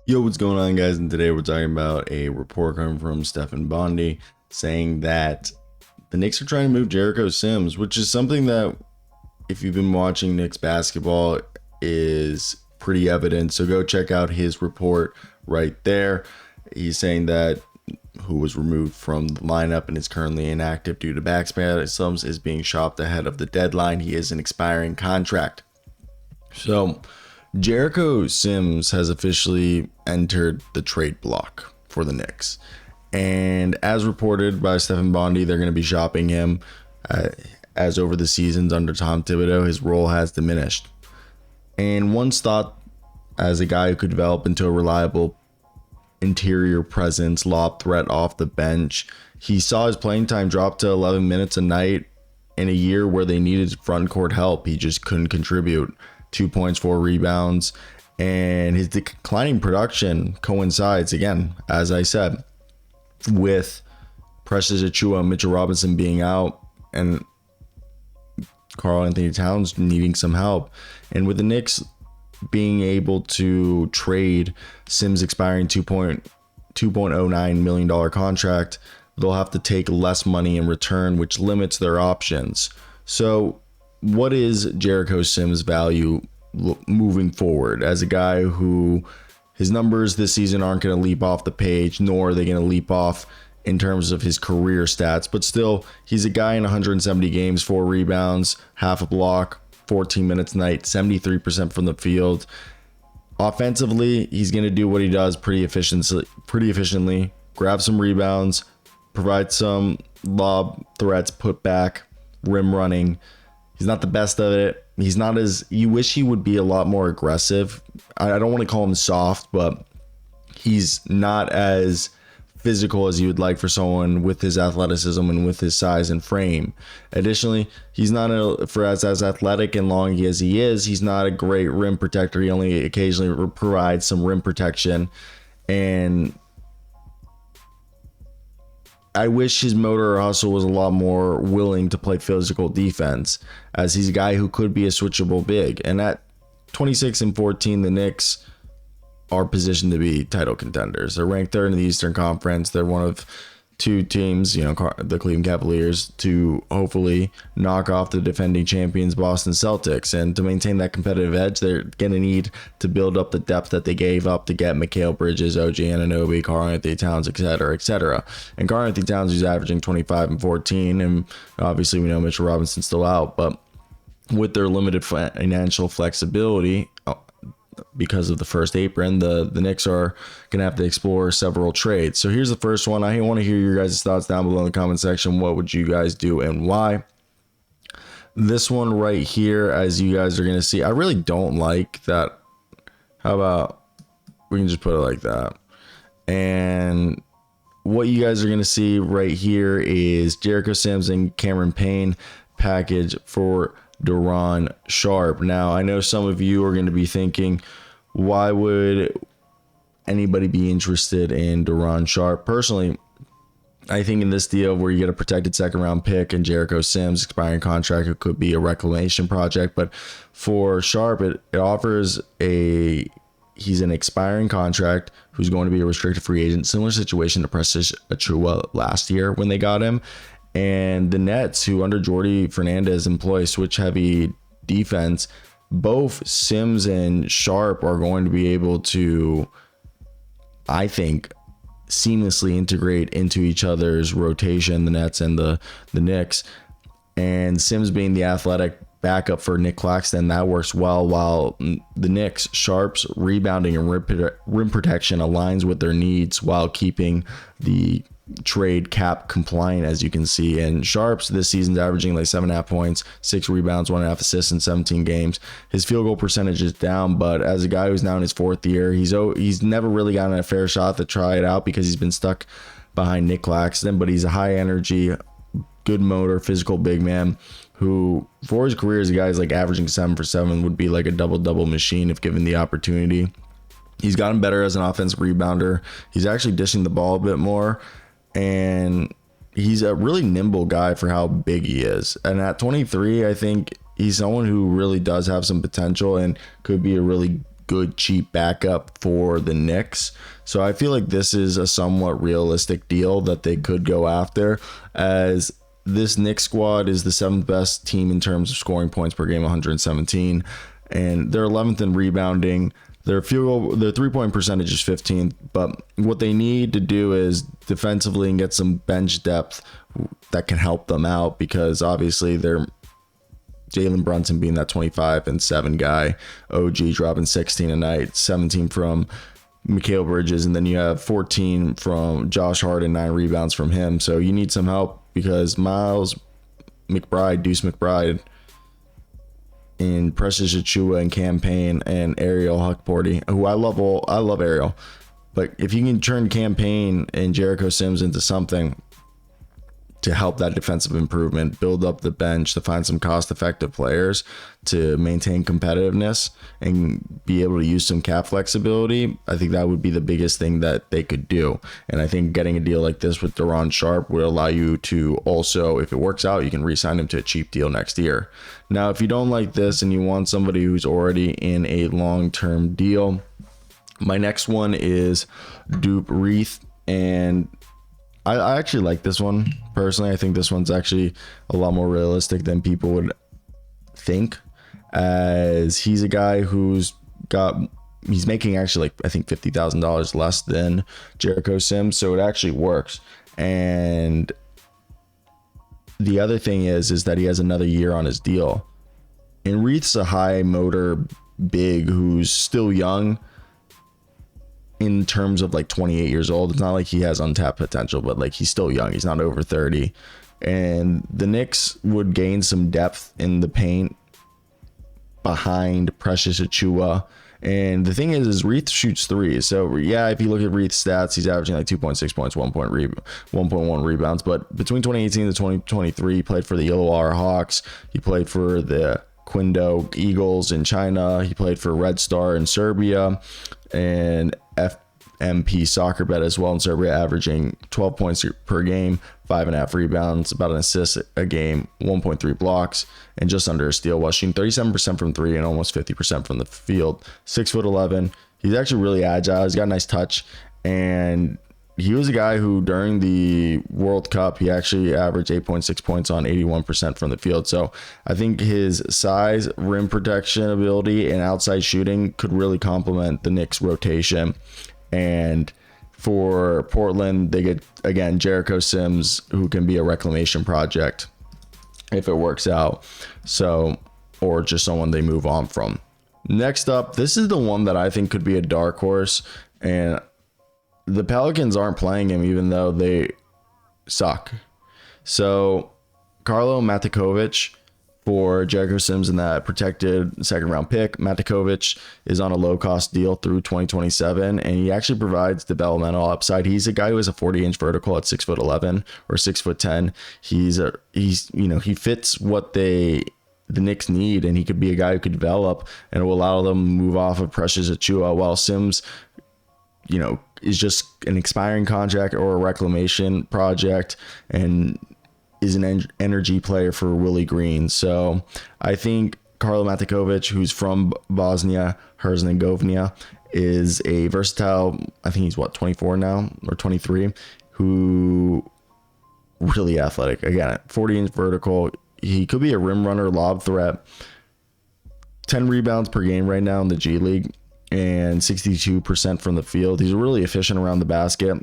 Yo, what's going on, guys? And today we're talking about a report coming from Stefan Bondy saying that the Knicks are trying to move Jericho Sims, which is something that, if you've been watching Knicks basketball, is pretty evident. So go check out his report right there. He's saying that who was removed from the lineup and is currently inactive due to back spasms is being shopped ahead of the deadline. He is an expiring contract. So Jericho Sims has officially entered the trade block for the Knicks. And as reported by Stefan Bondy, they're going to be shopping him as over the seasons under Tom Thibodeau, his role has diminished. And once thought as a guy who could develop into a reliable interior presence, lob threat off the bench, he saw his playing time drop to 11 minutes a night in a year where they needed front court help. He just couldn't contribute. 2 points, 4 rebounds, and his declining production coincides, again, as I said, with Precious Achiuwa and Mitchell Robinson being out and Karl-Anthony Towns needing some help. And with the Knicks being able to trade Sims' expiring $2.09 million contract, they'll have to take less money in return, which limits their options. So what is Jericho Sims' value moving forward as a guy who his numbers this season aren't going to leap off the page, nor are they going to leap off in terms of his career stats, but still he's a guy in 170 games, 4 rebounds, half a block, 14 minutes a night, 73% from the field. Offensively, he's going to do what he does pretty efficiently, grab some rebounds, provide some lob threats, put back, rim running. He's not the best of it. He's not as, you wish he would be a lot more aggressive. I don't want to call him soft, but he's not as physical as you would like for someone with his athleticism and with his size and frame. Additionally, he's not as athletic and long as he is. He's not a great rim protector. He only occasionally provides some rim protection, and I wish his motor or hustle was a lot more willing to play physical defense, as he's a guy who could be a switchable big. And at 26-14, the Knicks are positioned to be title contenders. They're ranked third in the Eastern Conference. They're one of 2 teams, the Cleveland Cavaliers, to hopefully knock off the defending champions Boston Celtics. And to maintain that competitive edge, they're going to need to build up the depth that they gave up to get Mikal Bridges, OG Anunoby, Karl-Anthony Towns, etc., etc. And Karl-Anthony Towns is averaging 25 and 14, and obviously we know Mitchell Robinson's still out, but with their limited financial flexibility, because of the first apron, the Knicks are going to have to explore several trades. So here's the first one. I want to hear your guys' thoughts down below in the comment section. What would you guys do and why? This one right here, as you guys are going to see, I really don't like that. How about we can just put it like that? And what you guys are going to see right here is Jericho Sims and Cameron Payne package for Day'Ron Sharpe. Now, I know some of you are going to be thinking, why would anybody be interested in Day'Ron Sharpe? Personally, I think in this deal where you get a protected second round pick and Jericho Sims expiring contract, it could be a reclamation project. But for Sharpe, it offers he's an expiring contract who's going to be a restricted free agent. Similar situation to Precious Achiuwa last year when they got him. And the Nets, who under Jordi Fernandez employ switch heavy defense, both Sims and Sharpe are going to be able to, I think, seamlessly integrate into each other's rotation, the Nets and the Knicks. And Sims being the athletic backup for Nick Claxton, that works well, while the Knicks, Sharpe's rebounding and rim protection aligns with their needs while keeping the trade cap compliant, as you can see. And Sharpe's this season's averaging like 7.5 points, 6 rebounds, 1.5 assists in 17 games. His field goal percentage is down, but as a guy who's now in his 4th year, he's never really gotten a fair shot to try it out because he's been stuck behind Nick Claxton. But he's a high energy, good motor, physical big man who, for his career as a guy, is like averaging 7 for 7, would be like a double machine if given the opportunity. He's gotten better as an offensive rebounder. He's actually dishing the ball a bit more, and he's a really nimble guy for how big he is. And at 23, I think he's someone who really does have some potential and could be a really good cheap backup for the Knicks. So I feel like this is a somewhat realistic deal that they could go after, as this Knicks squad is the 7th best team in terms of scoring points per game, 117, and they're 11th in rebounding. Their 3-point percentage is 15th, but what they need to do is defensively and get some bench depth that can help them out, because obviously they're Jalen Brunson being that 25 and 7 guy, OG dropping 16 a night, 17 from Mikal Bridges, and then you have 14 from Josh Hart and 9 rebounds from him. So you need some help, because Deuce McBride, and Precious Achiuwa and Campaign and Ariel Huckporty, who I love Ariel, but if you can turn Campaign and Jericho Sims into something to help that defensive improvement, build up the bench, to find some cost-effective players to maintain competitiveness and be able to use some cap flexibility, I think that would be the biggest thing that they could do. And I think getting a deal like this with Day'Ron Sharpe would allow you to also, if it works out, you can re-sign him to a cheap deal next year. Now, if you don't like this and you want somebody who's already in a long-term deal, my next one is Duop Reath, and I actually like this one personally. I think this one's actually a lot more realistic than people would think, as he's a guy he's making actually like I think $50,000 less than Jericho Sims, so it actually works. And the other thing is that he has another year on his deal. And Reath's a high motor big who's still young in terms of like 28 years old. It's not like he has untapped potential, but like he's still young. He's not over 30. And the Knicks would gain some depth in the paint behind Precious Achiuwa. And the thing is Reath shoots threes. So yeah, if you look at Reath's stats, he's averaging like 2.6 points, 1.1 rebounds. But between 2018 to 2023, he played for the Illawarra Hawks. He played for the Quindo Eagles in China. He played for Red Star in Serbia and FMP Soccer Bet as well in Serbia, averaging 12 points per game, 5.5 rebounds, about an assist a game, 1.3 blocks, and just under a steal, while shooting 37% from 3 and almost 50% from the field. 6'11". He's actually really agile. He's got a nice touch, and he was a guy who during the World Cup, he actually averaged 8.6 points on 81% from the field. So I think his size, rim protection ability, and outside shooting could really complement the Knicks rotation. And for Portland, they get, again, Jericho Sims, who can be a reclamation project if it works out. So, or just someone they move on from. Next up, this is the one that I think could be a dark horse, and the Pelicans aren't playing him even though they suck. So Karlo Matković for Jericho Sims in that protected second-round pick. Matković is on a low-cost deal through 2027, and he actually provides developmental upside. He's a guy who has a 40-inch vertical at 6'11" or 6'10". He fits what the Knicks need, and he could be a guy who could develop and will allow them to move off of Precious Achiuwa, while Sims, is just an expiring contract or a reclamation project and is an energy player for Willie Green. So I think Karlo Matković, who's from Bosnia Herzegovina, is a versatile, I think he's 24 now or 23, who really athletic. Again, 40-inch vertical. He could be a rim runner, lob threat. 10 rebounds per game right now in the G League, and 62% from the field. He's really efficient around the basket.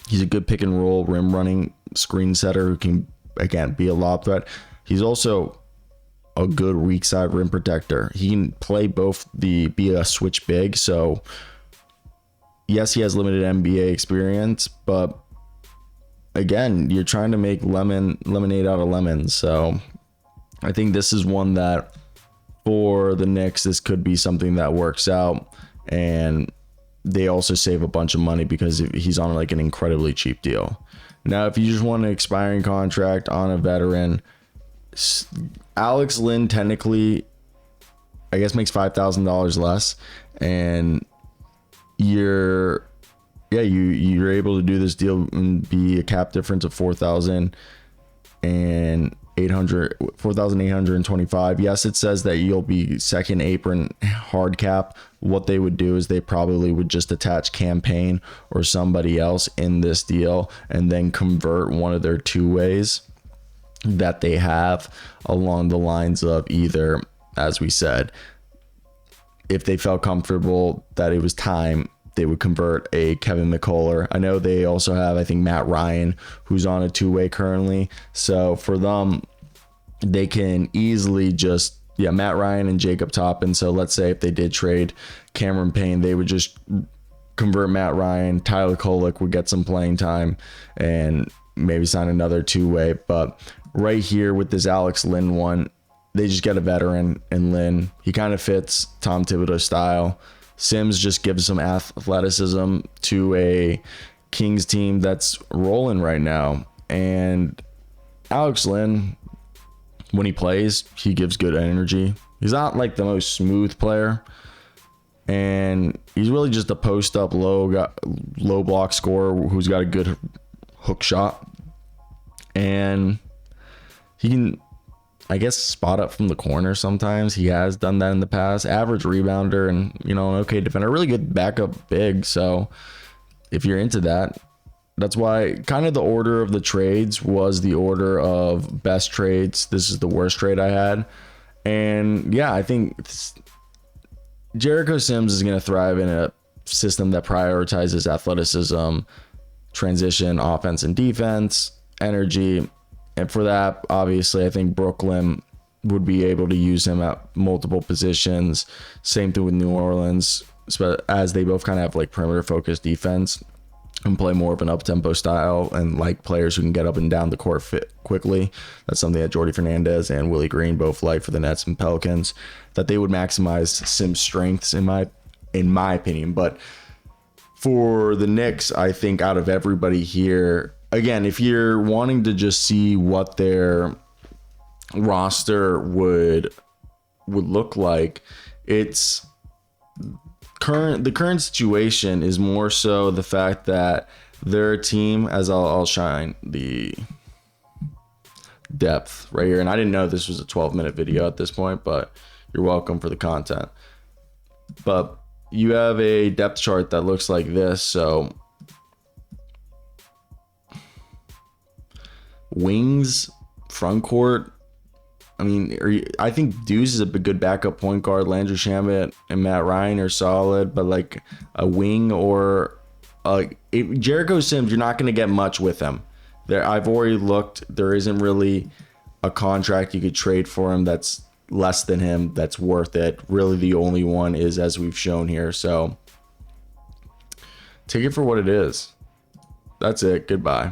He's a good pick and roll rim running screen setter who can, again, be a lob threat. He's also a good weak side rim protector. He can play be a switch big. So yes, he has limited NBA experience, but again, you're trying to make lemonade out of lemons. So I think this is one that for the Knicks, this could be something that works out, and they also save a bunch of money because he's on like an incredibly cheap deal. Now, if you just want an expiring contract on a veteran, Alex Len technically, I guess, makes $5,000 less, and you're able to do this deal and be a cap difference of $4,000, and 4,825. Yes, it says that you'll be second apron hard cap. What they would do is they probably would just attach campaign or somebody else in this deal and then convert one of their two ways that they have along the lines of either, as we said, if they felt comfortable that it was time, they would convert a Kevin McCullough. I know they also have, I think, Matt Ryan, who's on a two-way currently. So for them, they can easily just, Matt Ryan and Jacob Toppin. So let's say if they did trade Cameron Payne, they would just convert Matt Ryan. Tyler Kolek would get some playing time and maybe sign another two-way. But right here with this Alex Lynn one, they just get a veteran in Lynn. He kind of fits Tom Thibodeau style. Sims just gives some athleticism to a Kings team that's rolling right now. And Alex Lynn, when he plays, he gives good energy. He's not like the most smooth player, and he's really just a post-up low block scorer who's got a good hook shot. And he can, I guess, spot up from the corner sometimes. He has done that in the past. Average rebounder and, an okay defender. Really good backup big. So if you're into that, that's why kind of the order of the trades was the order of best trades. This is the worst trade I had. And yeah, I think Jericho Sims is going to thrive in a system that prioritizes athleticism, transition, offense and defense, energy. And for that, obviously, I think Brooklyn would be able to use him at multiple positions. Same thing with New Orleans, as they both kind of have like perimeter-focused defense and play more of an up-tempo style and like players who can get up and down the court fit quickly. That's something that Jordy Fernandez and Willie Green both like for the Nets and Pelicans, that they would maximize Sims' strengths in my opinion. But for the Knicks, I think out of everybody here, again, if you're wanting to just see what their roster would look like, it's the current situation is more so the fact that their team, as I'll shine the depth right here, and I didn't know this was a 12-minute video at this point, but you're welcome for the content. But you have a depth chart that looks like this. So wings, front court. I mean, I think Deuce is a good backup point guard. Landry Shamet and Matt Ryan are solid, but like a wing or Jericho Sims, you're not going to get much with him. I've already looked. There isn't really a contract you could trade for him that's less than him that's worth it. Really, the only one is as we've shown here. So take it for what it is. That's it. Goodbye.